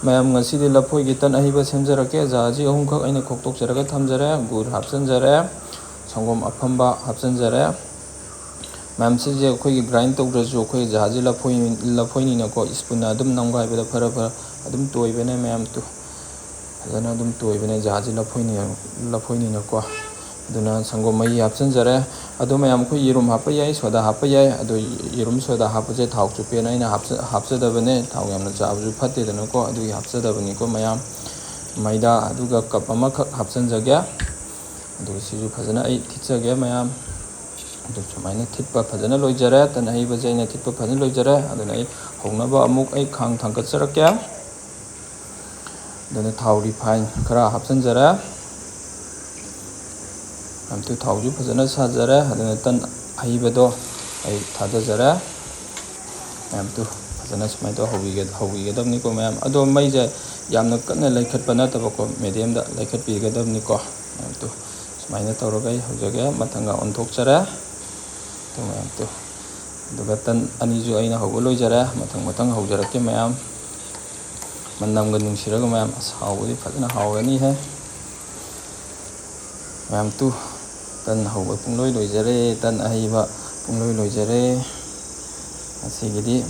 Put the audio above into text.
ꯃꯌꯥꯝ ꯉꯁꯤꯗꯤ ꯂꯐꯣꯏꯒꯤ ꯇꯟ ꯑꯍꯩꯕ ꯁꯦꯝꯖꯔꯛꯀꯦ ꯖꯍꯥꯖꯤ 3ꯈꯛ ꯑꯩꯅ ꯈꯣꯛꯇꯣꯛꯆꯔꯒ ꯊꯝꯖꯔꯦ ꯒꯨꯔ ꯍꯥꯞꯆꯤꯟꯖꯔꯦ ꯁꯪꯒꯣꯝ ꯑꯐꯝꯕ ꯍꯥꯞꯆꯤꯟꯖꯔꯦ ꯃꯌꯥꯝ ꯁꯤꯁꯦ ꯑꯩꯈꯣꯏꯒꯤ ꯒ꯭ꯔꯥꯏꯟ ꯇꯧꯗ꯭ꯔꯁꯨ ꯑꯩꯈꯣꯏ ꯖꯍꯥꯖꯤ ꯂꯐꯣꯏꯅꯤꯅꯀꯣ ꯁ꯭ꯄꯨꯟꯅ ꯑꯗꯨꯝ ꯅꯝꯒꯥꯏꯕꯗ ꯐꯔ ꯑꯗꯨꯝ ꯇꯣꯏꯕꯅꯦ ꯃꯌꯥꯝ ꯐꯖꯅ ꯑꯗꯨꯝ ꯇꯣꯏꯕꯅꯦ ꯖꯍꯥꯖꯤ ꯂꯐꯣꯏꯅꯤꯅꯀꯣ ꯑꯗꯨꯅ ꯁꯪꯒꯣꯝ ꯃꯍꯤ ꯍꯥꯞꯆꯤꯟꯖꯔꯦ ꯑꯗꯣ ꯃꯌꯥꯝ ꯑꯩꯈꯣꯏ ꯌꯦꯔꯨꯝ ꯍꯥꯞꯄ ꯌꯥꯏ ꯁꯣꯗꯥ ꯍꯥꯞꯄ ꯌꯥꯏ ꯑꯗꯣ ꯌꯦꯔꯨꯝ ꯁꯣꯗꯥ ꯍꯥꯞꯄꯁꯦ ꯊꯥꯎ ꯆꯨꯞꯄꯦꯅ ꯑꯩꯅ ꯍꯥꯞꯆꯗꯕꯅꯦ ꯊꯥꯎ ꯌꯥꯝꯅ ꯆꯥꯕꯁꯨ ꯐꯠꯇꯦꯗꯅꯀꯣ ꯑꯗꯨꯒꯤ ꯍꯥꯞꯆꯗꯕꯅꯤꯀꯣ ꯃꯌꯥꯝ ꯃꯩꯗꯥ ꯑꯗꯨꯒ ꯀꯞ ꯑꯃꯈꯛ ꯍꯥꯞꯆꯤꯟꯖꯒꯦ ꯑꯗꯨꯒ ꯁꯤꯁꯨ ꯐꯖꯅ ꯑꯩ ꯊꯤꯠꯆꯒꯦ ꯃꯌꯥꯝ ꯑꯗꯨ ꯁꯨꯃꯥꯏꯅ ꯊꯤꯠꯄ ꯐꯖꯅ ꯂꯣꯏꯖꯔꯦ ꯇꯟ ꯑꯍꯩꯕꯁꯦ ꯑꯩꯅ ꯊꯤꯠꯄ ꯐꯖꯅ ꯂꯣꯏꯖꯔꯦ ꯑꯗꯨꯅ ꯑꯩ ꯍꯧꯅꯕ ꯑꯃꯨꯛ ꯑꯩ ꯈꯥꯡ ꯊꯥꯡꯒꯠꯆꯔꯛꯀꯦ ꯑꯗꯨꯅ ꯊꯥꯎ ꯔꯤꯐꯥꯏꯟ ꯈꯔ ꯍꯥꯞꯆꯤꯟꯖꯔꯦ ꯊꯥꯎꯁꯨ ꯐꯖꯅ ꯁꯥꯖꯔꯦ ꯑꯗꯨꯅ ꯇꯟ ꯑꯍꯩꯕꯗꯣ ꯑꯩ ꯊꯥꯗꯖꯔꯦ ꯐꯖꯅ ꯁꯨꯃꯥꯏꯅ ꯇꯧꯔ ꯍꯧꯕꯤꯒꯗꯕꯅꯤꯀꯣ ꯃꯌꯥꯝ ꯑꯗꯣ ꯃꯩꯁꯦ ꯌꯥꯝꯅ ꯀꯟꯅ ꯂꯩꯈꯠꯄ ꯅꯠꯇꯕꯀꯣ ꯃꯦꯗꯤꯌꯝꯗ ꯂꯩꯈꯠꯄꯤꯒꯗꯕꯅꯤꯀꯣ ꯁꯨꯃꯥꯏꯅ ꯇꯧꯔꯒ ꯑꯩ ꯍꯧꯖꯒꯦ ꯃꯊꯪꯒ ꯑꯣꯟꯊꯣꯛꯆꯔꯦ ꯑꯗꯨꯒ ꯇꯟ ꯑꯅꯤꯁꯨ ꯑꯩꯅ ꯍꯧꯕ ꯂꯣꯏꯖꯔꯦ ꯃꯊꯪ ꯍꯧꯖꯔꯛꯀꯦ ꯃꯌꯥꯝ ꯃꯅꯝꯒ ꯅꯨꯡꯁꯤꯔꯒ ꯃꯌꯥꯝ ꯍꯥꯎꯕꯗꯤ ꯐꯖꯅ ꯍꯥꯎꯔꯅꯤꯍꯦ ꯃꯌꯥꯝ ꯇꯟ ꯍꯧꯕ ꯄꯨꯡꯂꯣꯏ ꯂꯣꯏꯖꯔꯦ ꯇꯟ ꯑꯍꯩꯕ ꯄꯨꯡꯂꯣꯏ ꯂꯣꯏꯖꯔꯦ ꯑꯁꯤꯒꯤꯗꯤ